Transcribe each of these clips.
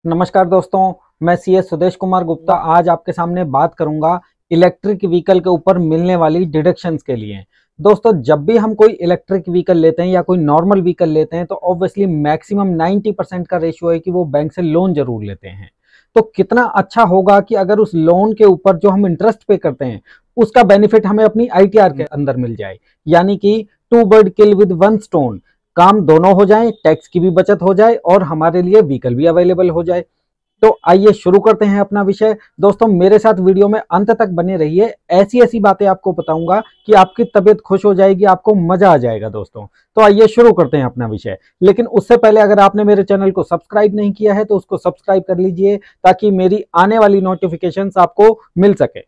नमस्कार दोस्तों, मैं सीएस सुदेश कुमार गुप्ता आज आपके सामने बात करूंगा इलेक्ट्रिक व्हीकल के ऊपर मिलने वाली डिडक्शंस के लिए। दोस्तों, जब भी हम कोई इलेक्ट्रिक व्हीकल लेते हैं या कोई नॉर्मल व्हीकल लेते हैं तो ऑब्वियसली मैक्सिमम 90% का रेशियो है कि वो बैंक से लोन जरूर लेते हैं। तो कितना अच्छा होगा कि अगर उस लोन के ऊपर जो हम इंटरेस्ट पे करते हैं उसका बेनिफिट हमें अपनी आईटीआर के अंदर मिल जाए, यानी कि two bird kill with one stone, काम दोनों हो जाए, टैक्स की भी बचत हो जाए और हमारे लिए व्हीकल भी अवेलेबल हो जाए। तो आइए शुरू करते हैं अपना विषय। दोस्तों, मेरे साथ वीडियो में अंत तक बने रहिए, ऐसी ऐसी बातें आपको बताऊंगा कि आपकी तबीयत खुश हो जाएगी, आपको मजा आ जाएगा। दोस्तों, तो आइए शुरू करते हैं अपना विषय। लेकिन उससे पहले अगर आपने मेरे चैनल को सब्सक्राइब नहीं किया है तो उसको सब्सक्राइब कर लीजिए ताकि मेरी आने वाली नोटिफिकेशंस आपको मिल सके।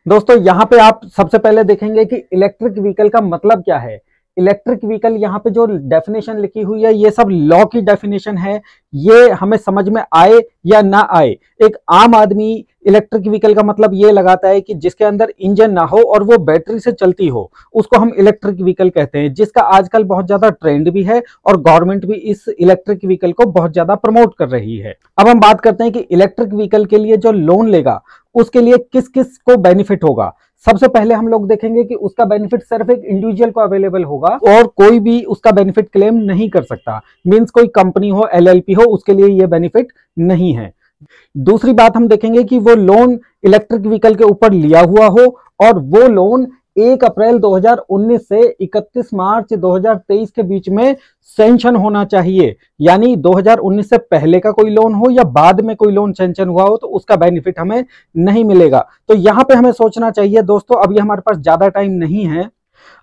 दोस्तों, यहाँ पे आप सबसे पहले देखेंगे कि इलेक्ट्रिक व्हीकल का मतलब क्या है। इलेक्ट्रिक व्हीकल, यहाँ पे जो डेफिनेशन लिखी हुई है ये सब लॉ की डेफिनेशन है, ये हमें समझ में आए या ना आए। एक आम आदमी इलेक्ट्रिक व्हीकल का मतलब ये लगाता है कि जिसके अंदर इंजन ना हो और वो बैटरी से चलती हो, उसको हम इलेक्ट्रिक व्हीकल कहते हैं, जिसका आजकल बहुत ज्यादा ट्रेंड भी है और गवर्नमेंट भी इस इलेक्ट्रिक व्हीकल को बहुत ज्यादा प्रमोट कर रही है। अब हम बात करते हैं कि इलेक्ट्रिक व्हीकल के लिए जो लोन लेगा उसके लिए किस किस को बेनिफिट होगा। सबसे पहले हम लोग देखेंगे कि उसका बेनिफिट सिर्फ एक इंडिविजुअल को अवेलेबल होगा और कोई भी उसका बेनिफिट क्लेम नहीं कर सकता। मींस कोई कंपनी हो, एलएलपी हो, उसके लिए ये बेनिफिट नहीं है। दूसरी बात हम देखेंगे कि वो लोन इलेक्ट्रिक व्हीकल के ऊपर लिया हुआ हो और वो लोन 1 अप्रैल 2019 से 31 मार्च 2023 के बीच में सैंक्शन होना चाहिए। यानी 2019 से पहले का कोई लोन हो या बाद में कोई लोन सैंक्शन हुआ हो तो उसका बेनिफिट हमें नहीं मिलेगा। तो यहां पे हमें सोचना चाहिए दोस्तों, अभी हमारे पास ज्यादा टाइम नहीं है।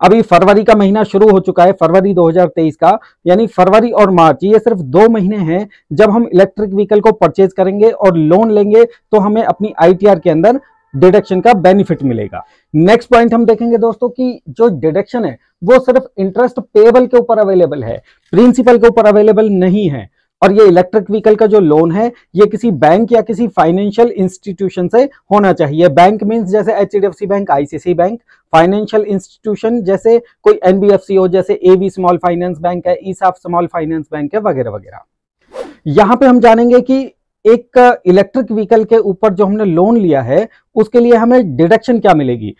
अभी फरवरी का महीना शुरू हो चुका है, फरवरी 2023 का, यानी फरवरी और मार्च ये सिर्फ 2 महीने हैं जब हम इलेक्ट्रिक व्हीकल को परचेज करेंगे और लोन लेंगे तो हमें अपनी आईटीआर के अंदर डिडक्शन का बेनिफिट मिलेगा। नेक्स्ट पॉइंट हम देखेंगे दोस्तों कि जो डिडक्शन है वो सिर्फ इंटरेस्ट पेएबल के ऊपर अवेलेबल है, प्रिंसिपल के ऊपर अवेलेबल नहीं है। और ये इलेक्ट्रिक व्हीकल का जो लोन है ये किसी बैंक या किसी फाइनेंशियल इंस्टीट्यूशन से होना चाहिए। बैंक मींस जैसे HDFC bank, ICICI bank. Financial institution जैसे कोई एनबीएफसी हो, जैसे एवी स्मॉल फाइनेंस बैंक है, ईसाफ स्मॉल फाइनेंस बैंक है, वगैरह वगैरह। यहां पे हम जानेंगे कि एक इलेक्ट्रिक व्हीकल के ऊपर जो हमने लोन लिया है उसके लिए हमें डिडक्शन क्या मिलेगी।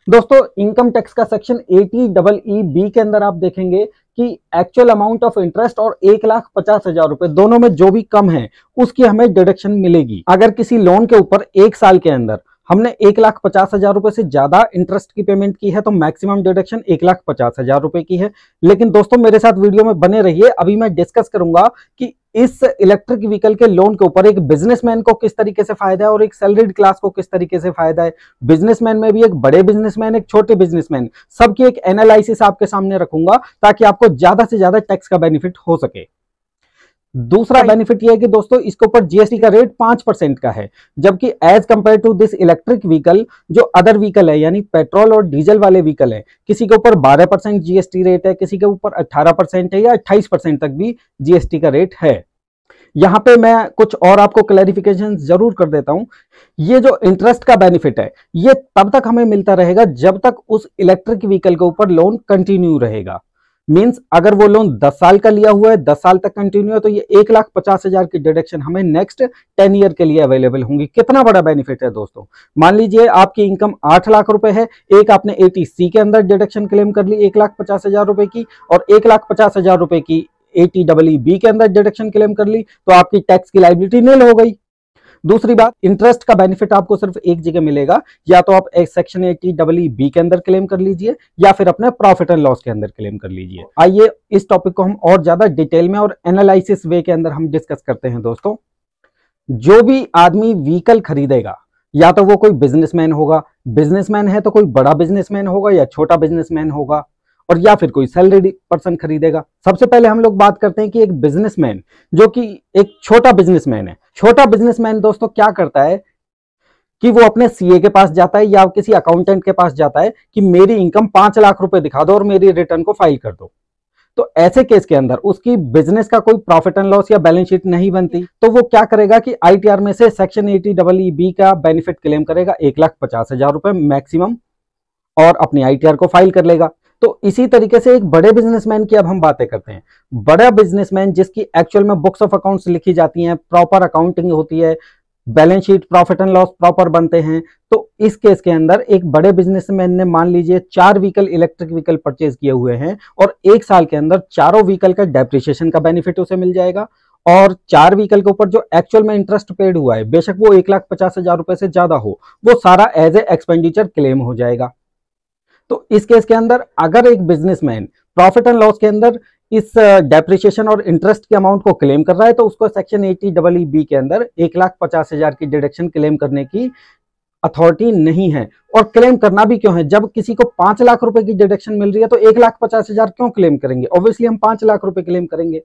दोस्तों, इनकम टैक्स का सेक्शन 80EE के अंदर आप देखेंगे कि एक्चुअल अमाउंट ऑफ इंटरेस्ट और 1,50,000 रुपए दोनों में जो भी कम है उसकी हमें डिडक्शन मिलेगी। अगर किसी लोन के ऊपर 1 साल के अंदर हमने 1,50,000 रुपए से ज्यादा इंटरेस्ट की पेमेंट की है तो मैक्सिमम डिडक्शन 1,50,000 रुपए की है। लेकिन दोस्तों, मेरे साथ वीडियो में बने रहिए, अभी मैं डिस्कस करूंगा कि इस इलेक्ट्रिक व्हीकल के लोन के ऊपर एक बिजनेसमैन को किस तरीके से फायदा है और एक सैलरीड क्लास को किस तरीके से फायदा है। बिजनेसमैन में भी एक बड़े बिजनेसमैन, एक छोटे बिजनेसमैन, सबकी एक एनालिसिस आपके सामने रखूंगा ताकि आपको ज्यादा से ज्यादा टैक्स का बेनिफिट हो सके। दूसरा बेनिफिट यह है कि दोस्तों इसके ऊपर जीएसटी का रेट 5% का है, जबकि as compare to this electric vehicle जो अदर व्हीकल है यानी पेट्रोल और डीजल वाले व्हीकल है, किसी के ऊपर 12% जीएसटी रेट है, किसी के ऊपर 18% है या 28% तक भी जीएसटी का रेट है। यहां पे मैं कुछ और आपको क्लैरिफिकेशन जरूर कर देता हूं। ये जो इंटरेस्ट का बेनिफिट है ये तब तक हमें मिलता रहेगा जब तक उस इलेक्ट्रिक व्हीकल के ऊपर लोन कंटिन्यू रहेगा। मींस अगर वो लोन 10 साल का लिया हुआ है, 10 साल तक कंटिन्यू है, तो ये 1,50,000 की डिडक्शन हमें नेक्स्ट 10 ईयर के लिए अवेलेबल होंगी। कितना बड़ा बेनिफिट है दोस्तों। मान लीजिए आपकी इनकम 8 लाख रुपए है, एक आपने 80C के अंदर डिडक्शन क्लेम कर ली 1,50,000 रुपए की और 1,50,000 रुपए की 80EE के अंदर डिडक्शन क्लेम कर ली तो आपकी टैक्स की लायबिलिटी नील हो गई। दूसरी बात, इंटरेस्ट का बेनिफिट आपको सिर्फ एक जगह मिलेगा, या तो आप एक सेक्शन 80EE के अंदर क्लेम कर लीजिए या फिर अपने प्रॉफिट एंड लॉस के अंदर क्लेम कर लीजिए। आइए इस टॉपिक को हम और ज्यादा डिटेल में और एनालिसिस वे के अंदर हम डिस्कस करते हैं। दोस्तों, जो भी आदमी व्हीकल खरीदेगा या तो वो कोई बिजनेसमैन होगा, बिजनेसमैन है तो कोई बड़ा बिजनेसमैन होगा या छोटा बिजनेसमैन होगा, और या फिर कोई सैलरीड पर्सन खरीदेगा। सबसे पहले हम लोग बात करते हैं कि एक बिजनेसमैन जो कि एक छोटा बिजनेसमैन है। छोटा बिजनेसमैन दोस्तों क्या करता है कि वो अपने सीए के पास जाता है या किसी अकाउंटेंट के पास जाता है कि मेरी इनकम 5 लाख रुपए दिखा दो और मेरी रिटर्न को फाइल कर दो। तो ऐसे केस के अंदर उसकी बिजनेस का कोई प्रॉफिट एंड लॉस या बैलेंस शीट नहीं बनती, तो वो क्या करेगा कि आईटीआर में से सेक्शन 80EE का बेनिफिट क्लेम करेगा 1,50,000 रुपए मैक्सिमम और अपनी आईटीआर को फाइल कर लेगा। तो इसी तरीके से एक बड़े बिजनेसमैन की अब हम बातें करते हैं। बड़ा बिजनेसमैन जिसकी एक्चुअल में बुक्स ऑफ अकाउंट्स लिखी जाती हैं, प्रॉपर अकाउंटिंग होती है, balance sheet profit and loss proper बनते हैं, तो इस केस के अंदर एक बड़े बिजनेसमैन ने मान लीजिए 4 व्हीकल इलेक्ट्रिक व्हीकल परचेज किए हुए हैं और 1 साल के अंदर चारों व्हीकल का डेप्रिसिएशन का बेनिफिट उसे मिल जाएगा और 4 व्हीकल के ऊपर जो एक्चुअल में इंटरेस्ट पेड हुआ है, बेशक वो 1,50,000 रुपए से ज्यादा हो, वो सारा एज ए एक्सपेंडिचर क्लेम हो जाएगा। तो इस केस के अंदर अगर एक बिजनेसमैन प्रॉफिट एंड लॉस के अंदर इस डेप्रिसिएशन और इंटरेस्ट के अमाउंट को क्लेम कर रहा है, तो उसको सेक्शन 80EE के अंदर 1,50,000 की डिडक्शन क्लेम करने की अथॉरिटी नहीं है। और क्लेम करना भी क्यों है? जब किसी को 5 लाख रुपए की डिडक्शन मिल रही है तो 1,50,000 क्यों क्लेम करेंगे? ऑब्वियसली हम 5 लाख रुपए क्लेम करेंगे।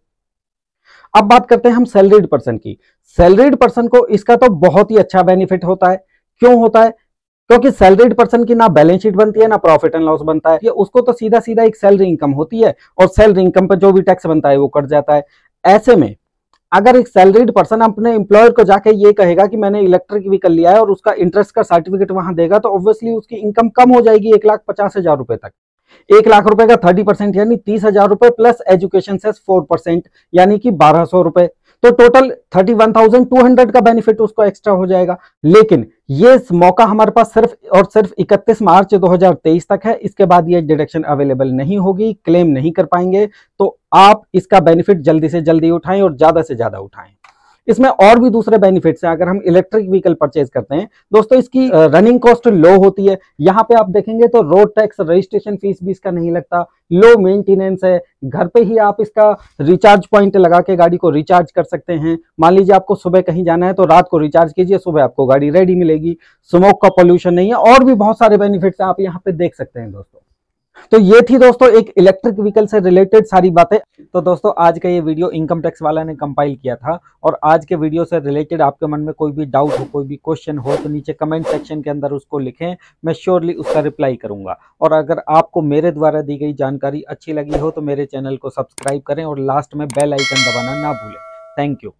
अब बात करते हैं हम सैलरीड पर्सन की। सैलरीड पर्सन को इसका तो बहुत ही अच्छा बेनिफिट होता है। क्यों होता है? क्योंकि सैलरीड पर्सन की ना बैलेंस शीट बनती है, ना प्रॉफिट एंड लॉस बनता है, ये उसको तो सीधा सीधा एक सैलरी इनकम होती है और सैलरी इनकम पर जो भी टैक्स बनता है वो कट जाता है। ऐसे में अगर एक सैलरीड पर्सन अपने एम्प्लॉयर को जाके ये कहेगा कि मैंने इलेक्ट्रिक व्हीकल लिया है और उसका इंटरेस्ट का सर्टिफिकेट वहां देगा, तो ऑब्वियसली उसकी इनकम कम हो जाएगी 1,50,000 रुपए तक। 1 लाख रुपए का 30% यानी 30,000 रुपए प्लस एजुकेशन सेस 4% यानी कि 1,200 रुपए, तो टोटल 31,200 का बेनिफिट उसको एक्स्ट्रा हो जाएगा। लेकिन ये मौका हमारे पास सिर्फ और सिर्फ 31 मार्च 2023 तक है। इसके बाद ये डिडक्शन अवेलेबल नहीं होगी, क्लेम नहीं कर पाएंगे। तो आप इसका बेनिफिट जल्दी से जल्दी उठाएं और ज्यादा से ज्यादा उठाएं। इसमें और भी दूसरे बेनिफिट्स हैं। अगर हम इलेक्ट्रिक व्हीकल परचेज करते हैं दोस्तों, इसकी रनिंग कॉस्ट लो होती है। यहाँ पे आप देखेंगे तो रोड टैक्स, रजिस्ट्रेशन फीस भी इसका नहीं लगता, लो मेंटेनेंस है। घर पे ही आप इसका रिचार्ज पॉइंट लगा के गाड़ी को रिचार्ज कर सकते हैं। मान लीजिए आपको सुबह कहीं जाना है तो रात को रिचार्ज कीजिए, सुबह आपको गाड़ी रेडी मिलेगी। स्मोक का पोल्यूशन नहीं है और भी बहुत सारे बेनिफिट्स आप यहाँ पे देख सकते हैं दोस्तों। तो ये थी दोस्तों एक इलेक्ट्रिक व्हीकल से रिलेटेड सारी बातें। तो दोस्तों आज का ये वीडियो इनकम टैक्स वाला ने कंपाइल किया था और आज के वीडियो से रिलेटेड आपके मन में कोई भी डाउट हो, कोई भी क्वेश्चन हो, तो नीचे कमेंट सेक्शन के अंदर उसको लिखें, मैं श्योरली उसका रिप्लाई करूंगा। और अगर आपको मेरे द्वारा दी गई जानकारी अच्छी लगी हो तो मेरे चैनल को सब्सक्राइब करें और लास्ट में बेल आइकन दबाना ना भूलें। Thank you.